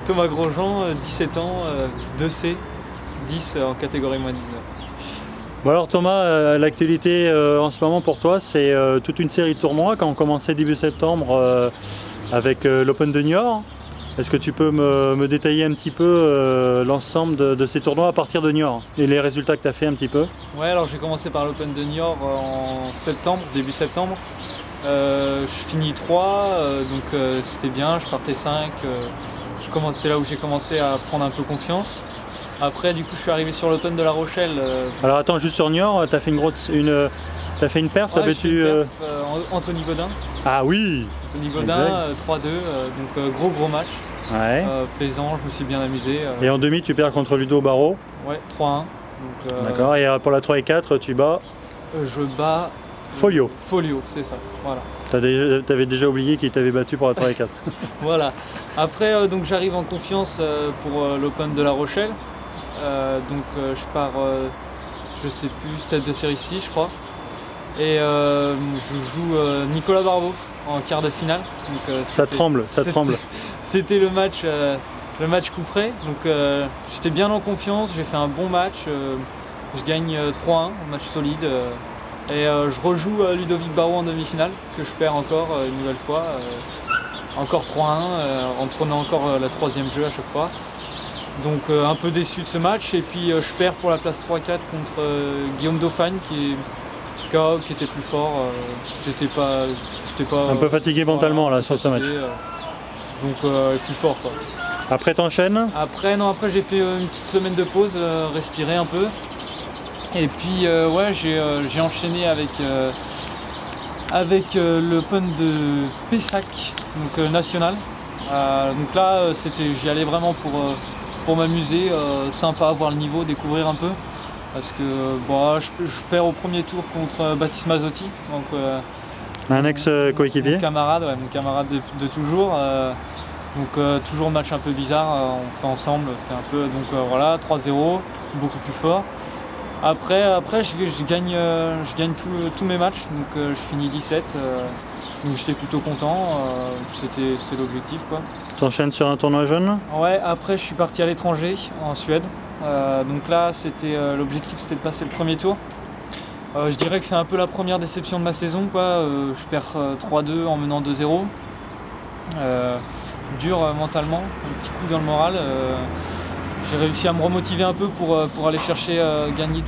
Thomas Grosjean, 17 ans, 2C, 10 en catégorie moins 19. Bon alors Thomas, l'actualité en ce moment pour toi, c'est toute une série de tournois qui ont commencé début septembre avec l'Open de Niort. Est-ce que tu peux me détailler un petit peu l'ensemble de ces tournois à partir de Niort et les résultats que tu as fait un petit peu? Ouais, alors j'ai commencé par l'Open de Niort en septembre, début septembre. Je finis 3, donc c'était bien, je partais 5. C'est là où j'ai commencé à prendre un peu confiance. Après, du coup, je suis arrivé sur l'Open de La Rochelle. Alors attends, juste sur Niort, tu as fait t'as fait une perf, Ouais, t'as battu... Anthony Godin. Ah oui! Anthony Godin, 3-2, donc gros match. Ouais. Plaisant, je me suis bien amusé. Et en demi, tu perds contre Ludo Barrault. Ouais, 3-1. D'accord, et pour la 3 et 4, tu bats je bats Folio. Folio, c'est ça, voilà. T'avais déjà oublié qu'il t'avait battu pour la 3 et 4. Voilà. Après, donc j'arrive en confiance pour l'Open de La Rochelle. Je pars, je sais plus, tête de série 6, je crois. Et je joue Nicolas Barbeau en quart de finale. Donc, ça tremble. C'était le match coup près. Donc j'étais bien en confiance, j'ai fait un bon match. Je gagne 3-1, un match solide. Et je rejoue Ludovic Barrault en demi-finale, que je perds encore une nouvelle fois. Encore 3-1, en prenant encore la troisième jeu à chaque fois. Donc un peu déçu de ce match. Et puis je perds pour la place 3-4 contre Guillaume Dauphine qui était plus fort. J'étais pas un peu fatigué mentalement là sur ce match. Donc plus fort quoi. Après t'enchaînes? Après j'ai fait une petite semaine de pause, respirer un peu. Et puis ouais, j'ai enchaîné avec l'Open de Pessac, donc national. Donc là j'y allais vraiment pour m'amuser, sympa, voir le niveau, découvrir un peu. Parce que je perds au premier tour contre Baptiste Mazzotti, donc un ex-coéquipier. Mon camarade de toujours. Toujours match un peu bizarre, on fait ensemble, c'est un peu voilà, 3-0, beaucoup plus fort. Après je gagne tous mes matchs, donc je finis 17, donc j'étais plutôt content, c'était l'objectif quoi. T'enchaînes sur un tournoi jeune? Ouais, après je suis parti à l'étranger, en Suède, donc là l'objectif c'était de passer le premier tour. Je dirais que c'est un peu la première déception de ma saison quoi, je perds 3-2 en menant 2-0. Dur mentalement, un petit coup dans le moral. J'ai réussi à me remotiver un peu pour aller chercher gagner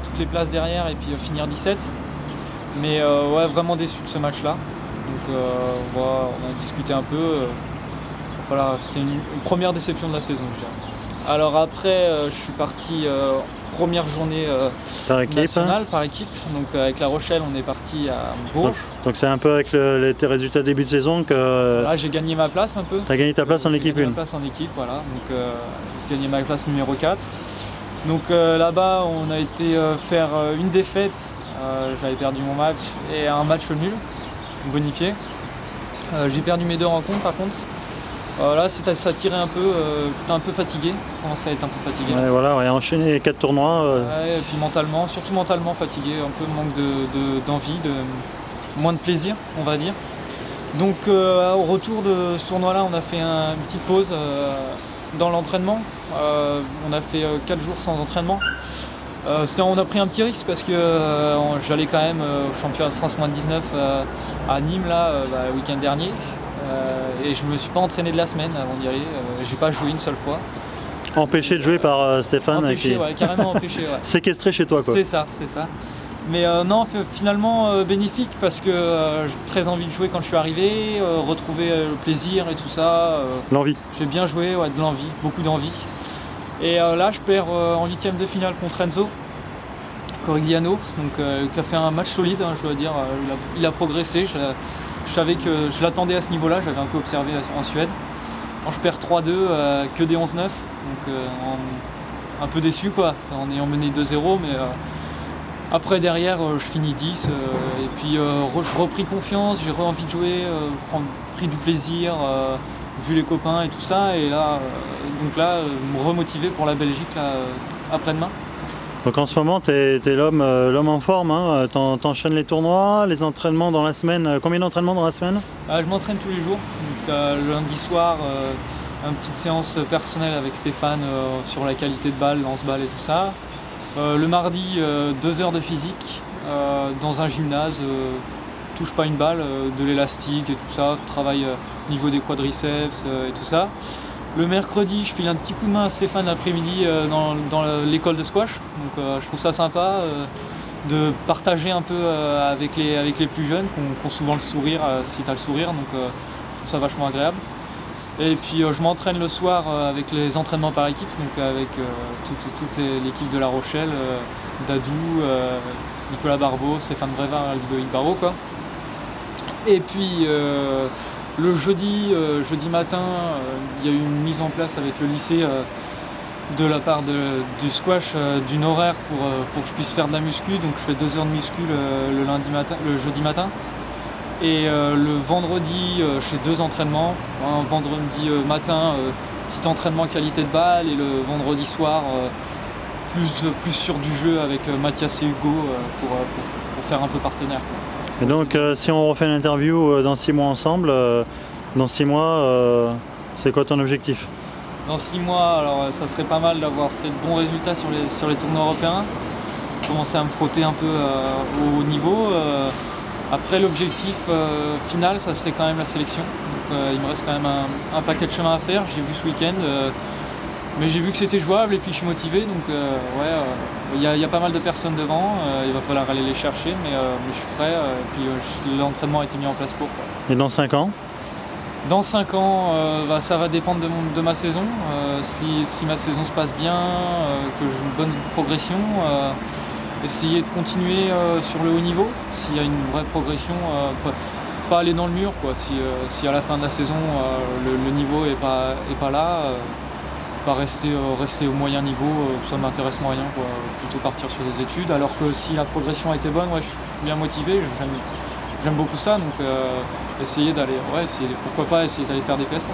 toutes les places derrière et puis finir 17. Mais ouais, vraiment déçu de ce match-là. Donc on a discuté un peu. Voilà, c'est une première déception de la saison, je dirais. Alors après, je suis parti première journée nationale par équipe. Donc avec La Rochelle, on est parti à Bourges. Donc c'est un peu avec tes résultats début de saison que... Là, j'ai gagné ma place un peu. Tu as gagné ta place en équipe 1. J'ai gagné ma place en équipe, voilà. Donc j'ai gagné ma place numéro 4. Donc là-bas, on a été faire une défaite. J'avais perdu mon match et un match nul, bonifié. J'ai perdu mes 2 rencontres par contre. Là, ça tirait un peu, j'étais un peu fatigué, je commençais à être un peu fatigué. Ouais, voilà, on a enchaîné 4 tournois. Ouais, et puis surtout mentalement fatigué, un peu manque d'envie, moins de plaisir, on va dire. Donc au retour de ce tournoi-là, on a fait une petite pause dans l'entraînement. On a fait 4 jours sans entraînement. On a pris un petit risque parce que j'allais quand même au championnat de France moins de 19 à Nîmes là, le week-end dernier. Et je me suis pas entraîné de la semaine avant d'y aller, j'ai pas joué une seule fois. Empêché de jouer par Stéphane. Empêché, ouais, carrément empêché. Ouais. Séquestré chez toi quoi. C'est ça. Mais non, finalement bénéfique parce que j'ai très envie de jouer quand je suis arrivé, retrouver le plaisir et tout ça. L'envie. J'ai bien joué, ouais, de l'envie, beaucoup d'envie. Et là je perds en 8e de finale contre Enzo Corigliano, qui a fait un match solide, hein, je dois dire. Il a progressé, je savais que je l'attendais à ce niveau-là, j'avais un peu observé en Suède. Alors, je perds 3-2, que des 11-9, donc un peu déçu quoi, en ayant mené 2-0, mais après derrière je finis 10, et puis je repris confiance, j'ai envie de jouer, pris du plaisir, vu les copains et tout ça, et là, me remotiver pour la Belgique là, après-demain. Donc en ce moment, tu es l'homme en forme, hein. T'enchaînes les tournois, les entraînements dans la semaine. Combien d'entraînements dans la semaine? Je m'entraîne tous les jours, donc le lundi soir une petite séance personnelle avec Stéphane sur la qualité de balle, lance-balle et tout ça. Le mardi, 2 heures de physique dans un gymnase, touche pas une balle, de l'élastique et tout ça, travail au niveau des quadriceps et tout ça. Le mercredi, je file un petit coup de main à Stéphane l'après-midi dans l'école de squash. Donc je trouve ça sympa de partager un peu avec les plus jeunes qui ont souvent le sourire, si tu as le sourire. Donc je trouve ça vachement agréable. Et puis je m'entraîne le soir avec les entraînements par équipe, donc avec toute l'équipe de La Rochelle, Dadou, Nicolas Barbeau, Stéphane Brevard, Ludovic Barbeau, quoi. Et puis le jeudi matin, il y a eu une mise en place avec le lycée de la part du squash, d'une horaire pour que je puisse faire de la muscu. Donc je fais 2 heures de muscu le jeudi matin. Et le vendredi, je fais 2 entraînements. Un vendredi matin, petit entraînement qualité de balle, et le vendredi soir, plus sur du jeu avec Mathias et Hugo pour faire un peu partenaire, quoi. Et donc si on refait l'interview dans 6 mois ensemble, dans 6 mois, c'est quoi ton objectif? Dans 6 mois, alors ça serait pas mal d'avoir fait de bons résultats sur les tournois européens, commencer à me frotter un peu au haut niveau. Après, l'objectif final, ça serait quand même la sélection. Donc il me reste quand même un paquet de chemin à faire. J'ai vu ce week-end, mais j'ai vu que c'était jouable et puis je suis motivé. Donc il y a pas mal de personnes devant. Il va falloir aller les chercher, mais je suis prêt. Et puis l'entraînement a été mis en place pour, quoi. Et dans 5 ans? Dans 5 ans, ça va dépendre de ma saison. Si ma saison se passe bien, que j'ai une bonne progression, essayer de continuer sur le haut niveau. S'il y a une vraie progression, pas aller dans le mur, quoi. Si à la fin de la saison le niveau est pas là, pas rester au moyen niveau, ça m'intéresse moyen, quoi. Plutôt partir sur des études. Alors que si la progression a été bonne, ouais, je suis bien motivé. J'aime beaucoup ça, donc pourquoi pas essayer d'aller faire des PSA.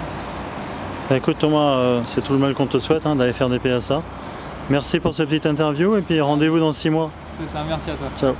Bah, écoute Thomas, c'est tout le mal qu'on te souhaite, d'aller faire des PSA. Merci pour cette petite interview et puis rendez-vous dans 6 mois. C'est ça, merci à toi. Ciao.